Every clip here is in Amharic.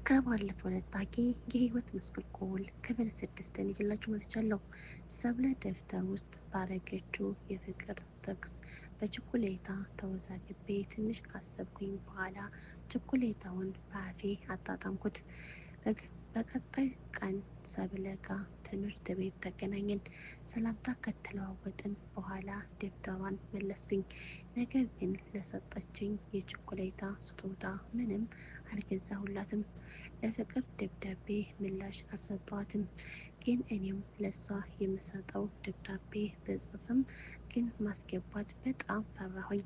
ከባለፈው ለጣቂ የህይወት መስቀልቆል ክፍል 6 ይዤላችሁ መጥቻለሁ። ሰብለ ደብተር ውስጥ ባረገችው የፍቅር ጥቅስ በቸኮሌታ ተወዛግቤ ትንሽ ካሰብኩኝ በኋላ ቸኮሌታውን በአፌ አጣጣምኩት። በቀጣይ ቀን ሰብለ ጋር ትምህርት ቤት ተገናኘን። ሰላምታ ከተለዋወጥን በኋላ ደብተሯን መለስኩኝ። ነገር ግን ለሰጠችኝ የቸኮሌታ ስጦታ ምንም አልገዛሁላትም። ለፍቅር ደብዳቤ ምላሽ አልሰጧትም። ግን እኔም ለሷ የምሰጠው ደብዳቤ በጽፍም ግን ማስገባት በጣም ፈራሁኝ።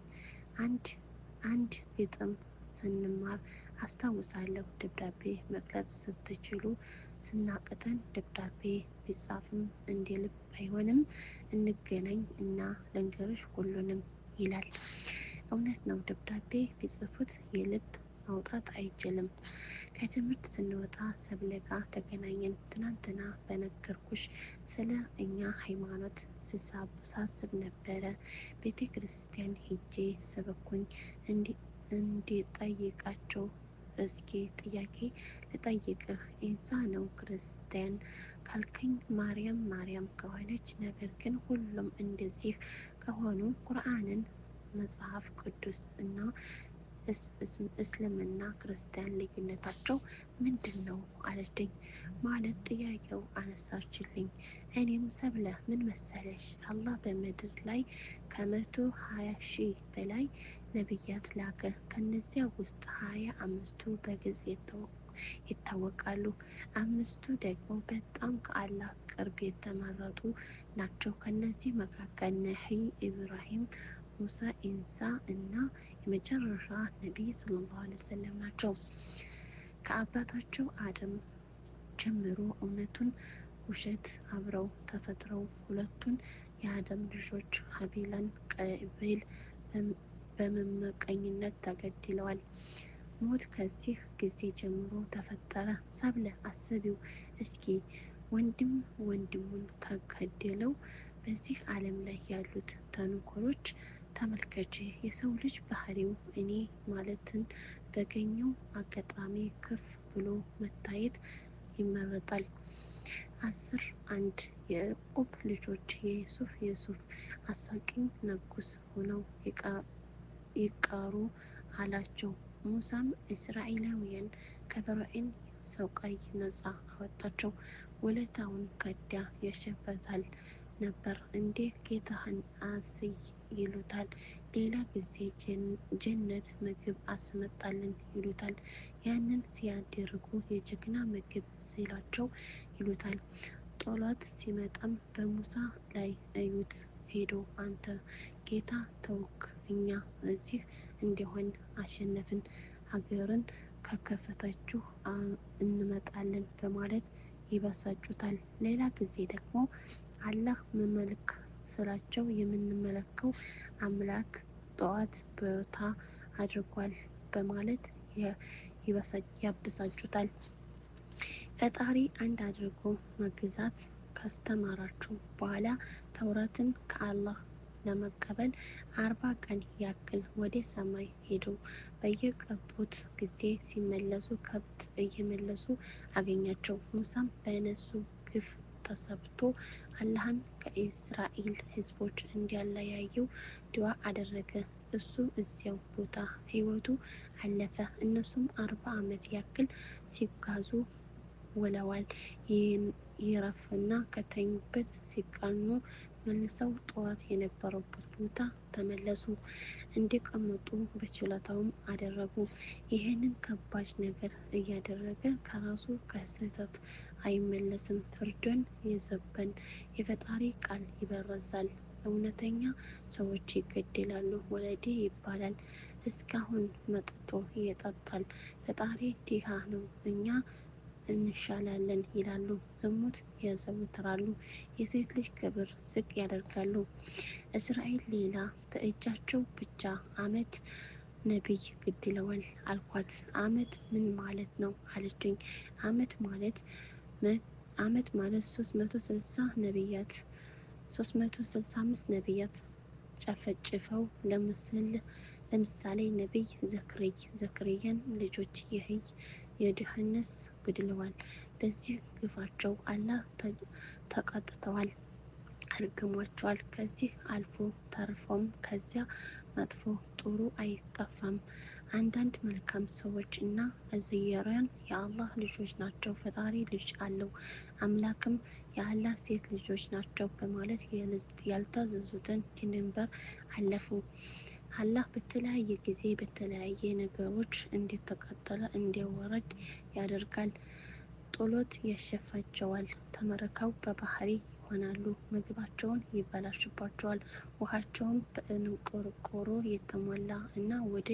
አንድ ግጥም ስንማር አስታውሳለሁ። ደብዳቤ መቅረጽ ስትችሉ ስናቅተን ደብዳቤ ቢጻፍም እንደ ልብ አይሆንም። እንገናኝ እና ልንገርሽ ሁሉንም ይላል። እውነት ነው። ደብዳቤ ቢጽፉት የልብ ማውጣት አይችልም። ከትምህርት ስንወጣ ሰብለ ጋር ተገናኘን። ትናንትና በነገርኩሽ ስለ እኛ ሃይማኖት ሳስብ ነበረ። ቤተ ክርስቲያን ሄጄ ስበኩኝ እንዲጠይቃቸው። እስኪ ጥያቄ ልጠይቅህ፣ ኢንሳ ነው ክርስቲያን ካልከኝ ማርያም ከሆነች፣ ነገር ግን ሁሉም እንደዚህ ከሆኑ ቁርአንን መጽሐፍ ቅዱስ እና እስልምና ክርስቲያን ልዩነታቸው ምንድን ነው አለችኝ። ማለት ጥያቄው አነሳችልኝ። እኔም ሰብለ ምን መሰለሽ፣ አላህ በምድር ላይ ከ120,000 በላይ ነቢያት ላከ። ከነዚያ ውስጥ 25ቱ በግልጽ ይታወቃሉ። 5ቱ ደግሞ በጣም ከአላህ ቅርብ የተመረጡ ናቸው። ከነዚህ መካከል ነህይ፣ ኢብራሂም፣ ሙሳ፣ ኢንሳ እና የመጨረሻ ነቢይ ሰለላሁ ዐለይሂ ወሰለም ናቸው። ከአባታቸው አደም ጀምሮ እውነቱን ውሸት አብረው ተፈጥረው ሁለቱን የአደም ልጆች ሀቢልና ቃቢል በመቀኝነት ተገድለዋል። ሞት ከዚህ ጊዜ ጀምሮ ተፈጠረ። ሰብለ አስቢው እስኪ፣ ወንድም ወንድሙን ከገደለው በዚህ ዓለም ላይ ያሉት ተንኮሎች ተመልከች። የሰው ልጅ ባህሪው እኔ ማለትን በገኘው አጋጣሚ ከፍ ብሎ መታየት ይመረጣል። 11 የያዕቆብ ልጆች የሱፍ አሳቂኝ ንጉስ ሆነው ይቀሩ አላቸው። ሙሳም እስራኤላውያን ከፈርዖን ሰቆቃ ነፃ አወጣቸው። ውለታውን ከዳ ያሸበታል ነበር። እንዴ ጌታህን አስይ ይሉታል። ሌላ ጊዜ ጀነት ምግብ አስመጣልን ይሉታል። ያንን ሲያደርጉ የጀግና ምግብ ሲላቸው ይሉታል። ጦላት ሲመጣም በሙሳ ላይ እዩት ሄዶ አንተ ጌታ ተውክ፣ እኛ እዚህ እንዲሆን አሸነፍን፣ ሀገርን ከከፈታችሁ እንመጣለን በማለት ይበሳጩታል። ሌላ ጊዜ ደግሞ አላህ መመልክ ስላቸው የምንመለከው አምላክ ጠዋት ቦታ አድርጓል በማለት ያበሳጩታል። ፈጣሪ አንድ አድርጎ መግዛት ካስተማራቸው በኋላ ተውራትን ከአላህ ለመቀበል 40 ቀን ያክል ወደ ሰማይ ሄዱ። በየገቡት ጊዜ ሲመለሱ ከብት እየመለሱ አገኛቸው። ሙሳም በእነሱ ግፍ ተሰብቶ አላህን ከእስራኤል ህዝቦች እንዲያለያየው ዱዓ አደረገ። እሱ እዚያው ቦታ ህይወቱ አለፈ። እነሱም 40 ዓመት ያክል ሲጓዙ ውለዋል። ይረፍና ከተኙበት ሲቀኑ መልሰው ጠዋት የነበረበት ቦታ ተመለሱ። እንዲቀመጡ በችሎታውም አደረጉ። ይህንን ከባድ ነገር እያደረገ ከራሱ ከስህተት አይመለስም። ፍርዱን የዘበን የፈጣሪ ቃል ይበረዛል። እውነተኛ ሰዎች ይገደላሉ። ወለዴ ይባላል። እስካሁን መጥቶ ይጠጣል። ፈጣሪ ድሃ ነው፣ እኛ እንሻላለን ይላሉ። ዝሙት ያዘወትራሉ። የሴት ልጅ ክብር ዝቅ ያደርጋሉ። እስራኤል ሌላ በእጃቸው ብቻ አመት ነቢይ ገድለዋል አልኳት። አመት ምን ማለት ነው አለችኝ። አመት ማለት 360 ነቢያት 365 ነቢያት ጨፈጭፈው ለምሳሌ ነቢይ ዘክርያን ልጆች የዮሐንስ ገድለዋል። በዚህ ግፋቸው አላህ ተቆጥተዋል፣ አርግሟቸዋል። ከዚህ አልፎ ተርፎም ከዚያ መጥፎ ጥሩ አይጠፋም። አንዳንድ መልካም ሰዎች እና አዝያሪያን የአላህ ልጆች ናቸው፣ ፈጣሪ ልጅ አለው፣ አምላክም የአላህ ሴት ልጆች ናቸው በማለት ያልታዘዙትን ድንበር አለፉ። አላህ በተለያየ ጊዜ በተለያየ ነገሮች እንደተቃጠለ እንዲወረድ ያደርጋል። ጦሎት ያሸፋቸዋል፣ ተመረከው በባህሪ ይሆናሉ፣ ምግባቸውን ይበላሽባቸዋል፣ ውሃቸውም በእንቆርቆሮ የተሞላ እና ወደ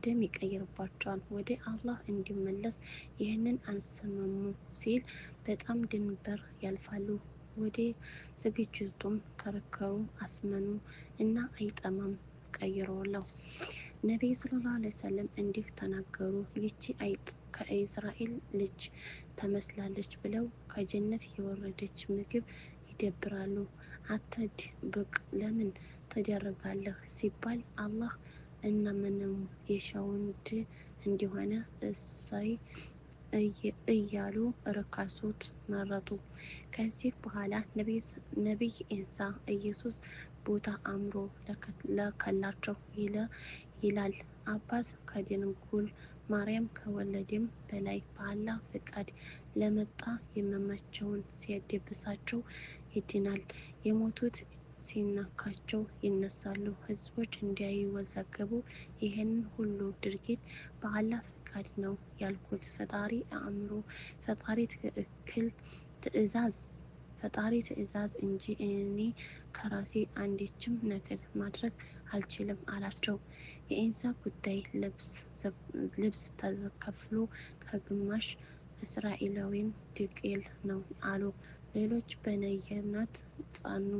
ደም ይቀየርባቸዋል። ወደ አላህ እንዲመለስ ይህንን አንሰማሙ ሲል በጣም ድንበር ያልፋሉ። ወደ ዝግጅቱም ከረከሩ፣ አስመኑ እና አይጠማም ቀይረዋለሁ። ነቢይ ሰለላሁ ዐለይሂ ወሰለም እንዲህ ተናገሩ፣ ይቺ አይጥ ከእስራኤል ልጅ ተመስላለች ብለው ከጀነት የወረደች ምግብ ይደብራሉ። አትድብቅ ለምን ትደረጋለህ ሲባል አላህ እና ምንም የሻውንድ እንዲሆነ እሳይ እያሉ ርካሶት መረጡ። ከዚህ በኋላ ነቢይ ኢሳ ኢየሱስ ቦታ አምሮ ለከላቸው ይላል። አባት ከድንግል ማርያም ከወለደም በላይ በአላህ ፍቃድ ለመጣ የሚመቸውን ሲያደብሳቸው ይድናል። የሞቱት ሲነካቸው ይነሳሉ። ህዝቦች እንዳይወዛገቡ ይህንን ሁሉ ድርጊት በአላህ ፍቃድ ነው ያልኩት። ፈጣሪ አእምሮ፣ ፈጣሪ ትእዛዝ እንጂ እኔ ከራሴ አንዲችም ነገር ማድረግ አልችልም አላቸው። የኢሳ ጉዳይ ልብስ ተከፍሎ ከግማሽ እስራኤላዊን ድቄል ነው አሉ። ሌሎች በነየነት ጸኑ።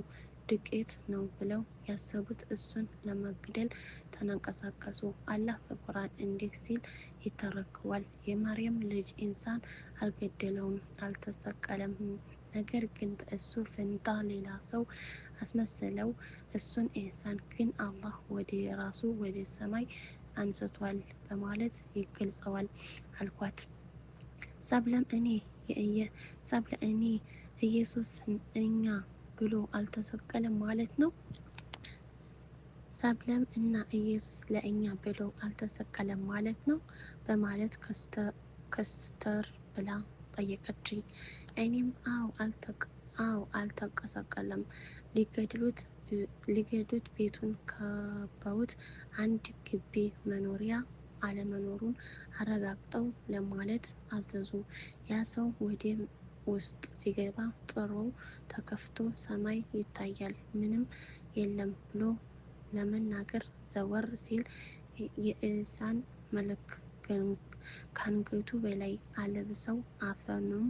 ድቄት ነው ብለው ያሰቡት እሱን ለመግደል ተንቀሳቀሱ። አላህ በቁርአን እንዲህ ሲል ይተረክዋል። የማርያም ልጅ ኢሳን አልገደለውም፣ አልተሰቀለም። ነገር ግን በእሱ ፈንታ ሌላ ሰው አስመሰለው። እሱን ኢሳን ግን አላህ ወደ ራሱ ወደ ሰማይ አንስቷል በማለት ይገልጸዋል አልኳት። ሰብለም እኔ ኢየሱስ እኛ ብሎ አልተሰቀለም ማለት ነው? ሰብለም እና ኢየሱስ ለእኛ ብሎ አልተሰቀለም ማለት ነው በማለት ከስተር ብላ ጠየቀችኝ። እኔም አዎ አልተሰቀለም፣ ሊገድሉት ቤቱን ከበውት አንድ ግቢ መኖሪያ አለመኖሩን አረጋግጠው ለማለት አዘዙ። ያ ሰው ወደ ውስጥ ሲገባ ጥሩው ተከፍቶ ሰማይ ይታያል፣ ምንም የለም ብሎ ለመናገር ዘወር ሲል የኢሳን መልክ ከአንገቱ በላይ አለብሰው አፈኑም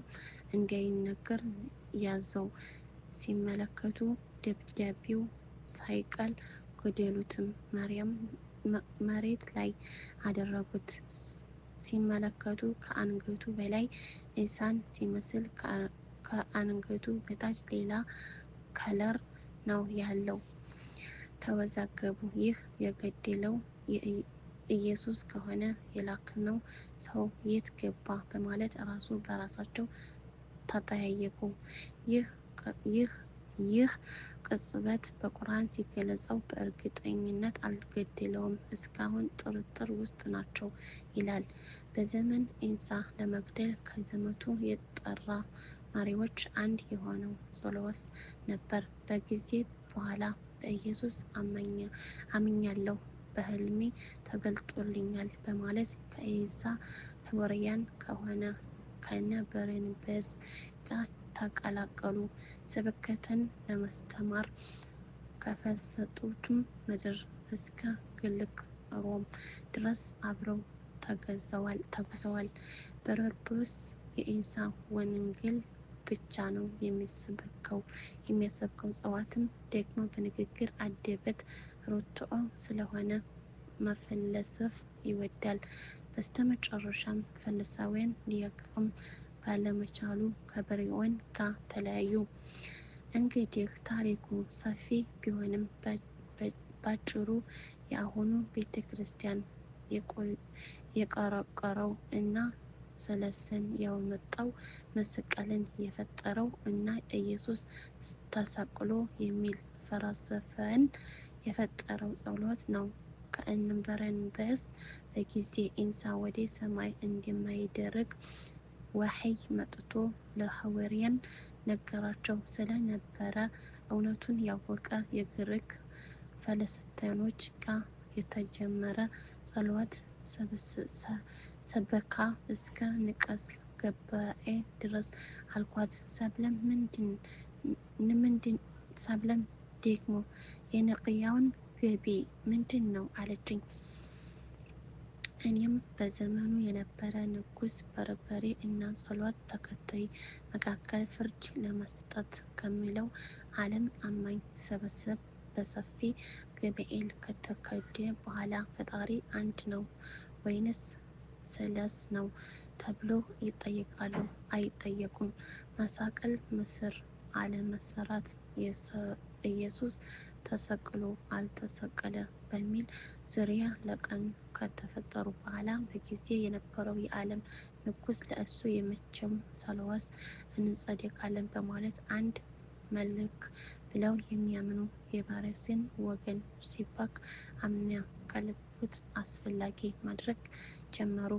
እንዳይነገር ያዘው። ሲመለከቱ ደብዳቤው ሳይቀል ገደሉትም፣ መሬት ላይ አደረጉት። ሲመለከቱ ከአንገቱ በላይ ኢሳን ሲመስል ከአንገቱ በታች ሌላ ከለር ነው ያለው። ተወዛገቡ። ይህ የገደለው ኢየሱስ ከሆነ የላክነው ሰው የት ገባ በማለት ራሱ በራሳቸው ተጠያየቁ። ይህ ቅጽበት በቁርአን ሲገለጸው በእርግጠኝነት አልገደለውም፣ እስካሁን ጥርጥር ውስጥ ናቸው ይላል። በዘመን ኢሳ ለመግደል ከዘመቱ የጠራ መሪዎች አንድ የሆነው ጾልዋስ ነበር። በጊዜ በኋላ በኢየሱስ አምኛለሁ፣ በህልሜ ተገልጦልኛል በማለት ከኢሳ ህወርያን ከነ በርናባስ ጋር ተቀላቀሉ። ስብከትን ለማስተማር ከፈሰጡትም ምድር እስከ ግልግ ሮም ድረስ አብረው ተጉዘዋል። በርናባስ የኢሳ ወንጌል ብቻ ነው የሚሰብከው። ጸዋትም ደግሞ በንግግር አንደበት ርቱዕ ስለሆነ መፈለሰፍ ይወዳል። በስተመጨረሻም ፈሪሳውያን ሊያቅም ባለመቻሉ ከበርዮን ጋር ተለያዩ። እንግዲህ ታሪኩ ሰፊ ቢሆንም ባጭሩ የአሁኑ ቤተ ክርስቲያን የቀረቀረው እና ሰለስን ያመጣው መስቀልን የፈጠረው እና ኢየሱስ ተሰቅሎ የሚል ፈላስፋን የፈጠረው ጸሎት ነው። ከእንበረንበስ በጊዜ ኢንሳ ወደ ሰማይ እንደማይደረግ ወሕይ መጥቶ ለሐዋርያን ነገራቸው ስለነበረ እውነቱን ያወቀ የግሪክ ፈለስተኞች ጋር የተጀመረ ጸሎት ሰበካ እስከ ንቀስ ገባኤ ድረስ አልኳት። ሰብለም ደግሞ የኒቅያውን ገቢ ምንድን ነው አለችኝ። እኔም በዘመኑ የነበረ ንጉሥ በርበሬ እና ጸሎት ተከታይ መካከል ፍርድ ለመስጠት ከሚለው ዓለም አማኝ ስብስብ በሰፊ ገበኤል ከተካሄደ በኋላ ፈጣሪ አንድ ነው ወይንስ ሰለስ ነው ተብሎ ይጠየቃሉ? አይጠየቁም። መሳቅል ምስር አለመሰራት ኢየሱስ ተሰቅሎ አልተሰቀለ በሚል ዙሪያ ለቀን ከተፈጠሩ በኋላ በጊዜ የነበረው የዓለም ንጉሥ ለእሱ የመቼም ሰለዋስ እንጸድቃለን በማለት አንድ መልክ ብለው የሚያምኑ የባረስን ወገን ሲባክ አምና ከልቡት አስፈላጊ ማድረግ ጀመሩ።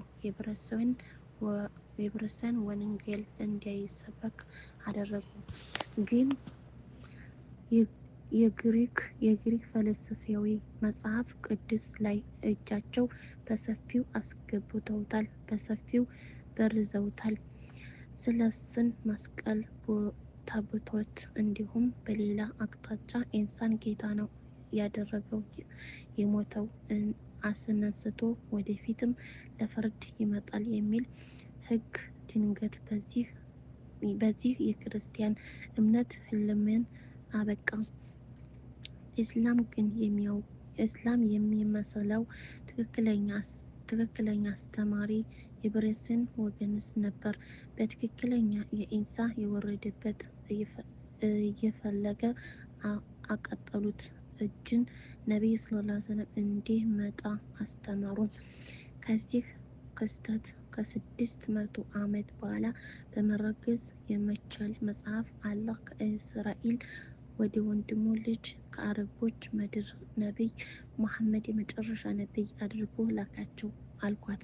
የብረሰን ወንጌል እንዳይሰበክ አደረጉ። ግን የግሪክ ፈለስፋዊ መጽሐፍ ቅዱስ ላይ እጃቸው በሰፊው አስገብተውታል፣ በሰፊው በርዘውታል። ስለሱን መስቀል ታቦቶት እንዲሁም በሌላ አቅጣጫ ኢንሳን ጌታ ነው ያደረገው የሞተው አስነስቶ ወደፊትም ለፍርድ ይመጣል የሚል ሕግ ድንገት በዚህ የክርስቲያን እምነት ህልምን አበቃ። ኢስላም የሚመስለው ትክክለኛ አስተማሪ የብረስን ወገንስ ነበር። በትክክለኛ የኢንሳ የወረደበት እየፈለገ አቀጠሉት። እጅን ነቢይ ሰለላሁ እንዲህ መጣ አስተማሩን። ከዚህ ክስተት ከ600 ዓመት በኋላ በመረገዝ የመቻል መጽሐፍ አላህ ከእስራኤል ወደ ወንድሙ ልጅ ከአረቦች ምድር ነቢይ መሐመድ የመጨረሻ ነቢይ አድርጎ ላካቸው አልኳት።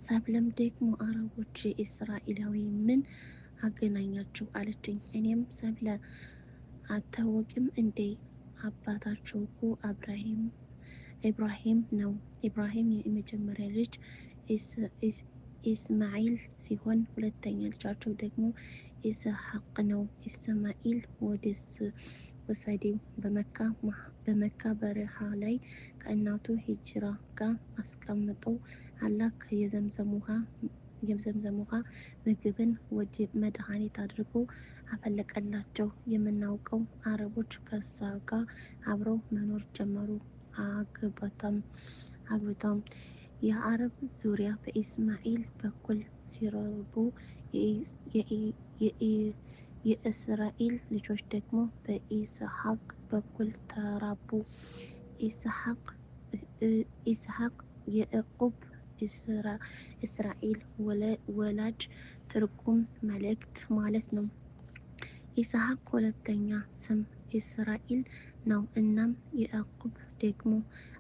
ሰብለም ደግሞ አረቦች የእስራኤላዊ ምን አገናኛቸው አለችኝ። እኔም ሰብለ አታወቂም እንዴ? አባታቸው እኮ ኢብራሂም ነው። ኢብራሂም የመጀመሪያ ልጅ ኢስማኤል ሲሆን ሁለተኛ ልጃቸው ደግሞ ኢስሐቅ ነው። ኢስማኤል ወደስ ወሰደው በመካ በረሃ ላይ ከእናቱ ሂጅራ ጋር አስቀምጠው አላህ የዘምዘም ውሃ ምግብን ወደ መድኃኒት አድርጎ አፈለቀላቸው። የምናውቀው አረቦች ከዛ ጋር አብረው መኖር ጀመሩ። አግብተውም የአረብ ዙሪያ በኢስማኤል በኩል ሲረቡ የእስራኤል ልጆች ደግሞ በኢስሐቅ በኩል ተራቡ። ኢስሐቅ የያዕቆብ እስራኤል ወላጅ ትርጉም መልእክት ማለት ነው። ኢስሐቅ ሁለተኛ ስም እስራኤል ነው። እናም ያዕቆብ ደግሞ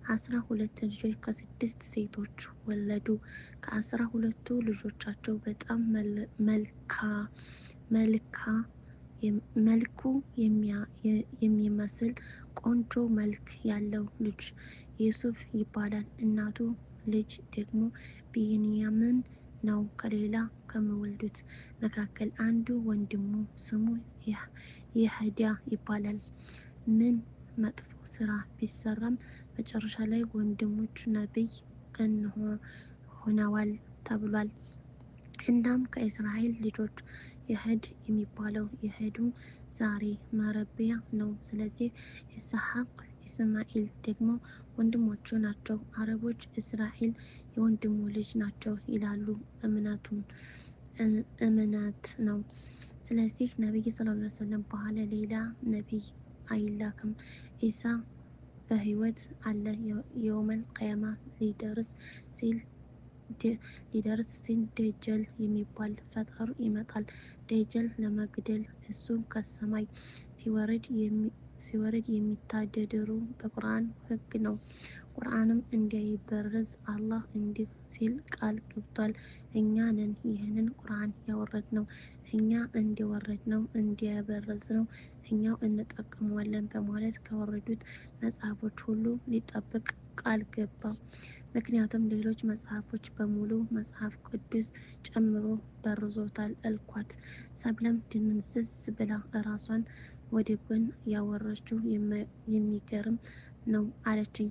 12 ልጆች ከ6 ሴቶች ወለዱ። ከ12ቱ ልጆቻቸው በጣም መልኩ የሚመስል ቆንጆ መልክ ያለው ልጅ ዩሱፍ ይባላል። እናቱ ልጅ ደግሞ ቢንያምን ነው። ከሌላ ከሚወልዱት መካከል አንዱ ወንድሙ ስሙ ይሁዳ ይባላል። ምን መጥፎ ስራ ቢሰራም መጨረሻ ላይ ወንድሞቹ ነቢይ ሆነዋል ተብሏል። እናም ከእስራኤል ልጆች ይሁድ የሚባለው ይሁዱ ዛሬ መረቢያ ነው። ስለዚህ ኢስሐቅ ኢስማኤል ደግሞ ወንድሞቹ ናቸው። አረቦች እስራኤል የወንድሙ ልጅ ናቸው ይላሉ። እምነት ነው። ስለዚህ ነቢይ ሰለላሁ ዐለይሂ ወሰለም በኋላ ሌላ ነቢይ አይላክም። ኢሳ በህይወት አለ። የውመል ቂያማ ሊደርስ ሲል ደጀል የሚባል ፈጣር ይመጣል። ደጀል ለመግደል እሱ ከሰማይ ሲወርድ የሚታደሩ በቁርአን ህግ ነው። ቁርአንም እንዳይበረዝ አላህ እንዲህ ሲል ቃል ገብቷል። እኛ ነን ይህንን ቁርአን ያወረድነው፣ እኛ እንደወረድነው እንዲያበረዝነው እኛው እንጠቀመዋለን በማለት ከወረዱት መጽሐፎች ሁሉ ሊጠብቅ ቃል ገባ። ምክንያቱም ሌሎች መጽሐፎች በሙሉ መጽሐፍ ቅዱስ ጨምሮ በርዞታል አልኳት። ሰብለም ድንዝዝ ብላ ራሷን ወደ ጎን ያወረችው የሚገርም ነው አለችኝ።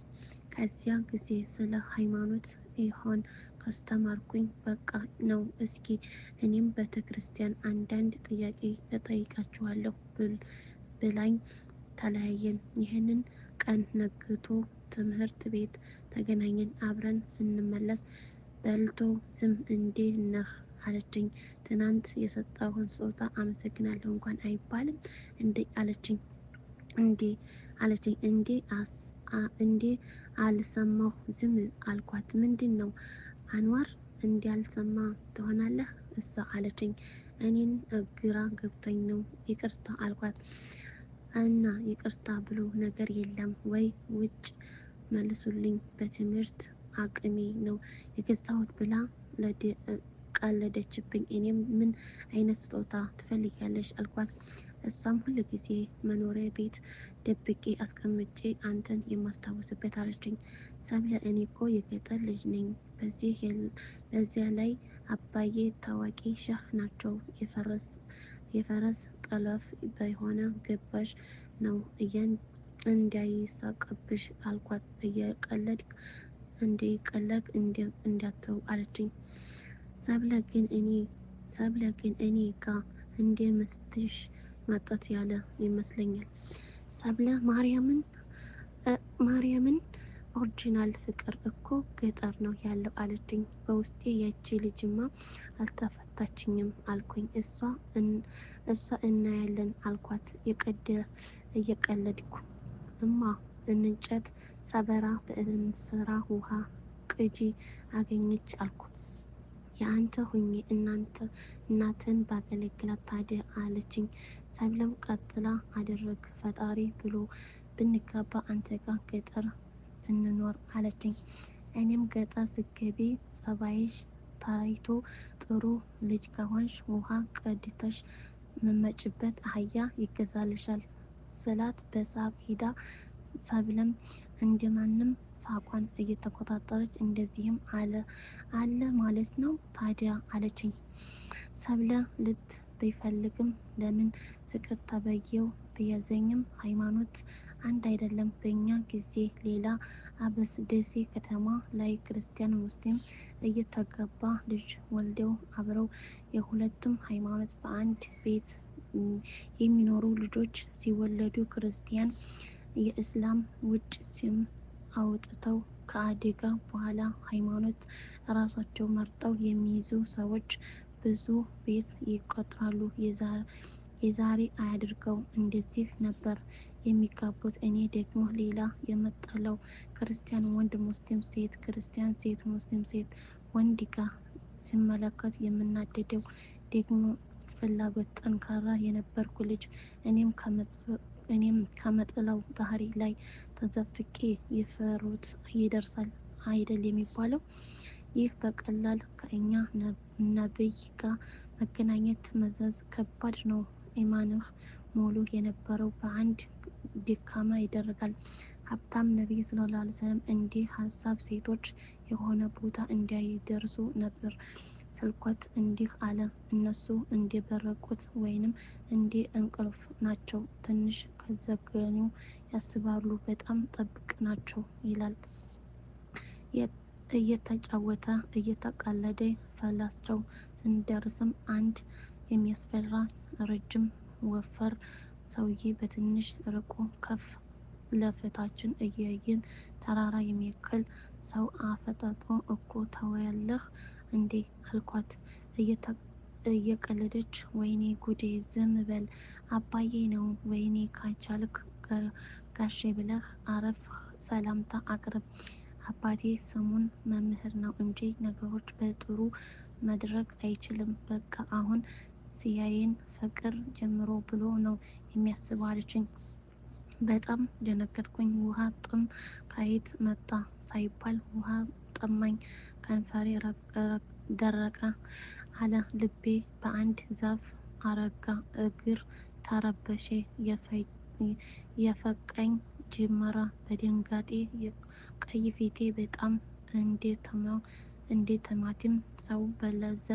ከዚያ ጊዜ ስለ ሃይማኖት ይሆን ካስተማርኩኝ በቃ ነው። እስኪ እኔም ቤተ ክርስቲያን አንዳንድ ጥያቄ እጠይቃችኋለሁ ብላኝ ተለያየን። ይህንን ቀን ነግቶ ትምህርት ቤት ተገናኘን። አብረን ስንመለስ በልቶ ዝም እንዴት ነህ አለችኝ። ትናንት የሰጠሁን ስጦታ አመሰግናለሁ እንኳን አይባልም እንዴ አለችኝ። እንዴ አልሰማሁ ዝም አልኳት። ምንድን ነው አንዋር እንዲያልሰማ ትሆናለህ እሳ አለችኝ። እኔን ግራ ገብቶኝ ነው ይቅርታ አልኳት። እና ይቅርታ ብሎ ነገር የለም ወይ ውጭ መልሱልኝ፣ በትምህርት አቅሜ ነው የገዛሁት ብላ ቀለደችብኝ። እኔም ምን አይነት ስጦታ ትፈልጊያለሽ አልኳት። እሷም ሁል ጊዜ መኖሪያ ቤት ደብቄ አስቀምጬ አንተን የማስታወስበት አለችኝ። ሰብለ እኔ እኮ የገጠር ልጅ ነኝ። በዚያ ላይ አባዬ ታዋቂ ሸህ ናቸው። የፈረስ ጠለፍ በሆነ ገባሽ ነው እንዳይሳቅብሽ አልኳት። እየቀለድክ እንዳተው አለችኝ። ሰብለ ግን እኔ ጋ እንደ መስትሽ መጠት ያለ ይመስለኛል። ሰብለ ማርያምን ኦሪጂናል ፍቅር እኮ ገጠር ነው ያለው አለችኝ። በውስጤ ያቺ ልጅማ አልተፈታችኝም አልኩኝ። እሷ እናያለን አልኳት እየቀለድኩ። እማ እንጨት ሰበራ በእንስራ ውሃ ቅጂ አገኘች አልኩ። የአንተ ሁኜ እናትን ባገለግላት ታዲያ አለችኝ። ሰብለም ቀጥላ አደረግ ፈጣሪ ብሎ ብንጋባ አንተ ጋር ገጠር ብንኖር አለችኝ። እኔም ገጠር ስገቢ ጸባይሽ ታይቶ ጥሩ ልጅ ከሆንሽ ውሃ ቀድተሽ መመጭበት አህያ ይገዛልሻል ስላት በሳቅ ሂዳ። ሰብለም እንደማንም ሳቋን እየተቆጣጠረች እንደዚህም አለ ማለት ነው ታዲያ አለችኝ። ሰብለ ልብ ቢፈልግም ለምን ፍቅር ተበየው ቢያዘኝም ሃይማኖት አንድ አይደለም። በእኛ ጊዜ ሌላ አበስ ደሴ ከተማ ላይ ክርስቲያን ሙስሊም እየተጋባ ልጅ ወልደው አብረው የሁለቱም ሃይማኖት በአንድ ቤት የሚኖሩ ልጆች ሲወለዱ ክርስቲያን የእስላም ውጭ ስም አውጥተው ከአደጋ በኋላ ሃይማኖት ራሳቸው መርጠው የሚይዙ ሰዎች ብዙ ቤት ይቆጥራሉ። የዛሬ አያድርገው እንደዚህ ነበር የሚጋቡት። እኔ ደግሞ ሌላ የመጣለው ክርስቲያን ወንድ ሙስሊም ሴት፣ ክርስቲያን ሴት ሙስሊም ሴት ወንድ ጋ ሲመለከት የምናደደው ደግሞ ፍላጎት ጠንካራ የነበርኩ ልጅ እኔም ከመጥለው ባህሪ ላይ ተዘፍቄ የፈሩት ይደርሳል አይደል የሚባለው። ይህ በቀላል ከእኛ ነብይ ጋር መገናኘት መዘዝ ከባድ ነው። ኢማንህ ሙሉ የነበረው በአንድ ድካማ ይደረጋል። ሀብታም ነቢይ ሰለላሁ ዐለይሂ ወሰለም እንዲህ ሀሳብ ሴቶች የሆነ ቦታ እንዳይደርሱ ነበር ስልኮት እንዲህ አለ። እነሱ እንደበረቁት ወይንም እንደ እንቅልፍ ናቸው። ትንሽ ከዘገኑ ያስባሉ። በጣም ጠብቅ ናቸው ይላል። እየተጫወተ እየተቀለደ ፈላስቸው ስንደርስም አንድ የሚያስፈራ ረጅም ወፈር ሰውዬ በትንሽ ርቆ ከፍ ለፊታችን እያየን ተራራ የሚያክል ሰው አፈጣጥሮ እኮ ታወያለህ እንዴ አልኳት እየቀለደች። ወይኔ ጉዴ ዝም በል አባዬ ነው። ወይኔ ካቻልክ ጋሼ ብለህ አረፍ ሰላምታ አቅርብ። አባቴ ስሙን መምህር ነው እንጂ ነገሮች በጥሩ መድረግ አይችልም። በቃ አሁን ሲያየን ፍቅር ጀምሮ ብሎ ነው የሚያስበው አለችኝ። በጣም ደነገጥኩኝ። ውሃ ጥም ከየት መጣ ሳይባል ውሃ ጠማኝ። ከንፈሬ ደረቀ አለ። ልቤ በአንድ ዛፍ አረጋ። እግር ተረበሸ። የፈቀኝ ጀመረ። በድንጋጤ ቀይ ፊቴ በጣም እንደ ቲማቲም ሰው በለዘ።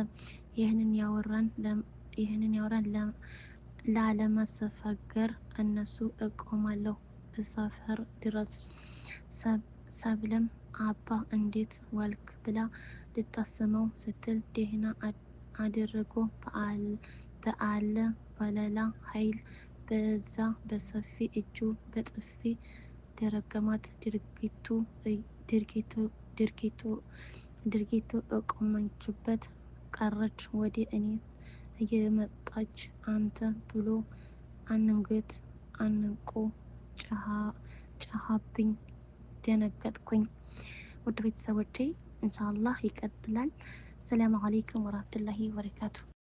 ይህንን ያወራን ላለማስፈገር እነሱ እቆማለሁ እሰፈር ድረስ። ሰብለም አባ እንዴት ዋልክ ብላ ልታስመው ስትል ደህና አድርጎ በአለ በሌላ ኃይል በዛ በሰፊ እጁ በጥፊ ደረገማት። ድርጊቱ እቆመችበት ቀረች። ወደ እኔ እየመጣች አንተ ብሎ አንገት አንቆ ጨሃብኝ። ደነገጥኩኝ። ውድ ቤተሰቦቼ ኢንሻአላህ ይቀጥላል። ሰላም አለይኩም ወራህመቱላሂ ወበረካቱ።